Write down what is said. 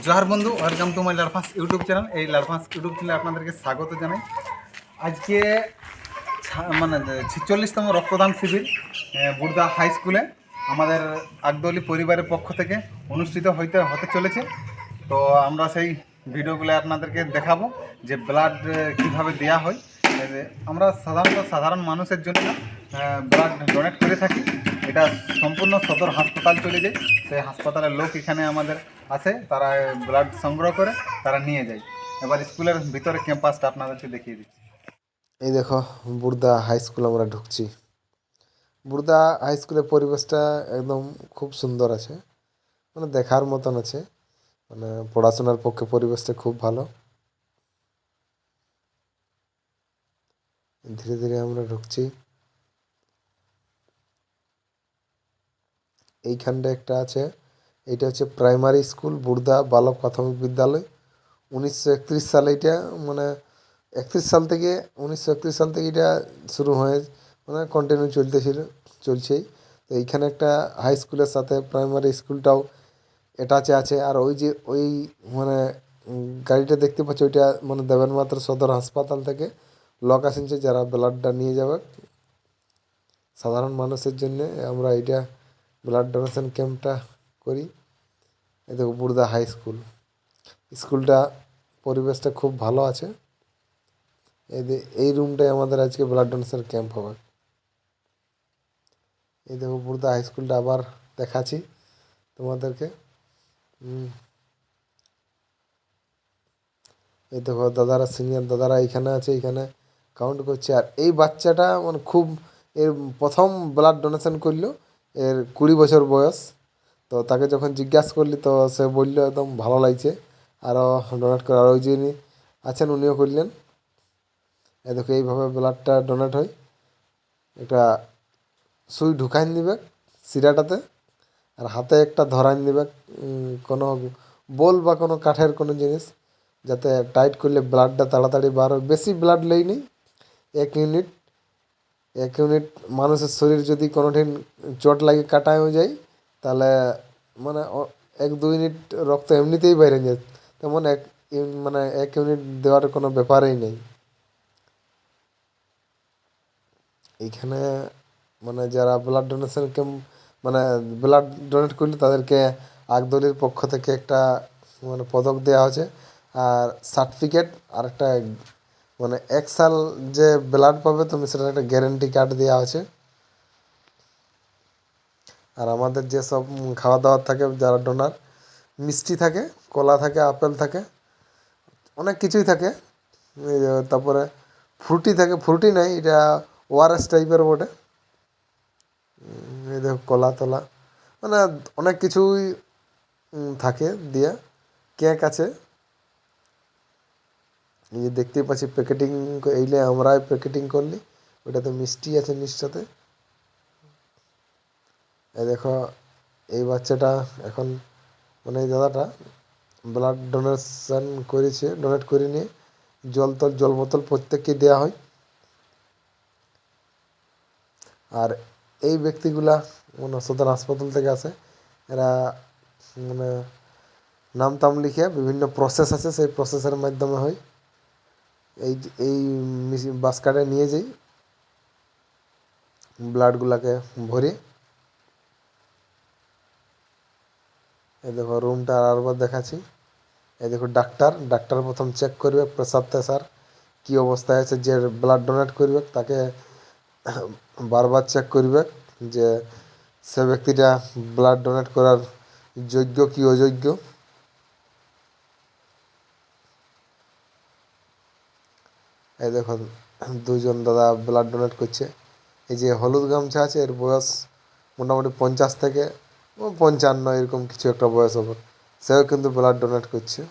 জোহার বন্ধু, welcome to my লারফাস YouTube channel. এই লারফাস ইউটিউব চ্যানেলে আপনাদেরকে স্বাগত জানাই। আজকে মানে 46তম রক্তদান শিবির বুর্দা হাই স্কুলে আমাদের আকদলি পরিবারের পক্ষ থেকে অনুষ্ঠিত হতে চলেছে। তো আমরা সেই ভিডিওগুলো আপনাদেরকে দেখাবো যে ব্লাড কীভাবে দেওয়া হয়। আমরা সাধারণ মানুষের জন্য ব্লাড ডোনেট করে থাকি। এটা সম্পূর্ণ সদর হাসপাতাল চলে যায়, সেই হাসপাতালের লোক এখানে আমাদের আসে, তারা ব্লাড সংগ্রহ করে তারা নিয়ে যায়। এবার স্কুলের ভিতরে ক্যাম্পাসটা আপনাদেরকে দেখিয়ে দিচ্ছি। এই দেখো বুর্দা হাই স্কুল আমরা ঢুকছি। বুর্দা হাই স্কুলের পরিবেশটা একদম খুব সুন্দর আছে, মানে দেখার মতন আছে, মানে পড়াশোনার পক্ষে পরিবেশটা খুব ভালো। ধীরে ধীরে আমরা ঢুকছি। এইখানটা একটা আছে, এইটা হচ্ছে প্রাইমারি স্কুল বুর্দা বালক প্রাথমিক বিদ্যালয়। 1931 সালে এটা, মানে 31 সাল থেকে 1931 সাল থেকে এটা শুরু হয়ে মানে কন্টিনিউ চলছেই। তো এইখানে একটা হাই স্কুলের সাথে প্রাইমারি স্কুলটাও অ্যাটাচে আছে। আর ওই যে ওই মানে গাড়িটা দেখতে পাচ্ছ, ওইটা মানে দেবেন মাত্র সদর হাসপাতাল থেকে লোক আসছে যারা ব্লাডটা নিয়ে যাবে সাধারণ মানুষের জন্য। আমরা এইটা ব্লাড ডোনেশন ক্যাম্পটা করি। এই দেখো বুর্দা হাই স্কুল, স্কুলটা পরিবেশটা খুব ভালো আছে। এই রুমটাই আমাদের আজকে ব্লাড ডোনেশন ক্যাম্প হবে। এই দেখো বুর্দা হাই স্কুলটা আবার দেখাচ্ছি তোমাদেরকে। এই দেখো দাদারা, সিনিয়র দাদারা এখানে আছে, এখানে কাউন্ট করছে। আর এই বাচ্চাটা মানে খুব, এর প্রথম ব্লাড ডোনেশন করলো, এর 20 বছর বয়স। তো তাকে যখন জিজ্ঞাসা করলি তো সে বললো একদম ভালো লাগছে আরও ডোনেট করে। আর ওই যিনি আছেন উনিও করলেন। এই দেখো এইভাবে ব্লাডটা ডোনেট হয়। একটা সুই ঢুকাইন দিবে শিরাটাতে, আর হাতে একটা ধরাইন দিবে কোনো বল বা কোনো কাঠের কোনো জিনিস, যাতে টাইট করলে ব্লাডটা তাড়াতাড়ি বার হয়। বেশি ব্লাড লেই নেই, 1 ইউনিট মানুষের শরীর যদি কোনো দিন চোট লাগে কাটায়ও যায়, তাহলে মানে 1-2 ইউনিট রক্ত এমনিতেই বাইরে যায়। তেমন মানে 1 ইউনিট দেওয়ার কোনো ব্যাপারই নেই। এইখানে মানে যারা ব্লাড ডোনেশন ক্যাম্প মানে ব্লাড ডোনেট করলে তাদেরকে আকদলির পক্ষ থেকে একটা মানে পদক দেওয়া হয়েছে, আর সার্টিফিকেট, আর একটা মানে 1 সাল যে ব্লাড পাবে তুমি সেটা একটা গ্যারেন্টি কার্ড দেওয়া আছে। আর আমাদের যেসব খাওয়া দাওয়া থাকে যারা ডোনার, মিষ্টি থাকে, কলা থাকে, আপেল থাকে, অনেক কিছুই থাকে। তারপরে ফ্রুটি থাকে, ফ্রুটি নাই, এটা ওআরএস টাইপের বটে। এই দেখো কলা তলা, মানে অনেক কিছুই থাকে দিয়ে। কেক আছে, এই যে দেখতেই পাচ্ছি প্যাকেটিং, এইলে আমরাই প্যাকেটিং করলি, ওটাতে মিষ্টি আছে নিশ্চয়তে। এই দেখো এই বাচ্চাটা এখন মানে এই দাদাটা ব্লাড ডোনেশন করেছে, ডোনেট করে নিয়ে জল বোতল প্রত্যেককে দেওয়া হয়। আর এই ব্যক্তিগুলা মানে সদর হাসপাতাল থেকে আসে, এরা মানে নাম টাম লিখে বিভিন্ন প্রসেস আছে, সেই প্রসেসের মাধ্যমে হয়। এই এই বাস্কারে নিয়ে যাই ব্লাডগুলাকে ভরে। এই দেখো রুমটা আরবার দেখাচ্ছি। এই দেখো ডাক্তার প্রথম চেক করবে প্রেসার টেসার কী অবস্থায় আছে। যে ব্লাড ডোনেট করবে তাকে বারবার চেক করবে যে সে ব্যক্তিটা ব্লাড ডোনেট করার যোগ্য কি অযোগ্য। এই দেখো দুজন দাদা ব্লাড ডোনেট করছে। এই যে হলুদ গামছা আছে, এর বয়স মোটামুটি 50 থেকে 55 এরকম কিছু একটা বয়স হবে, সেও কিন্তু ব্লাড ডোনেট করছে।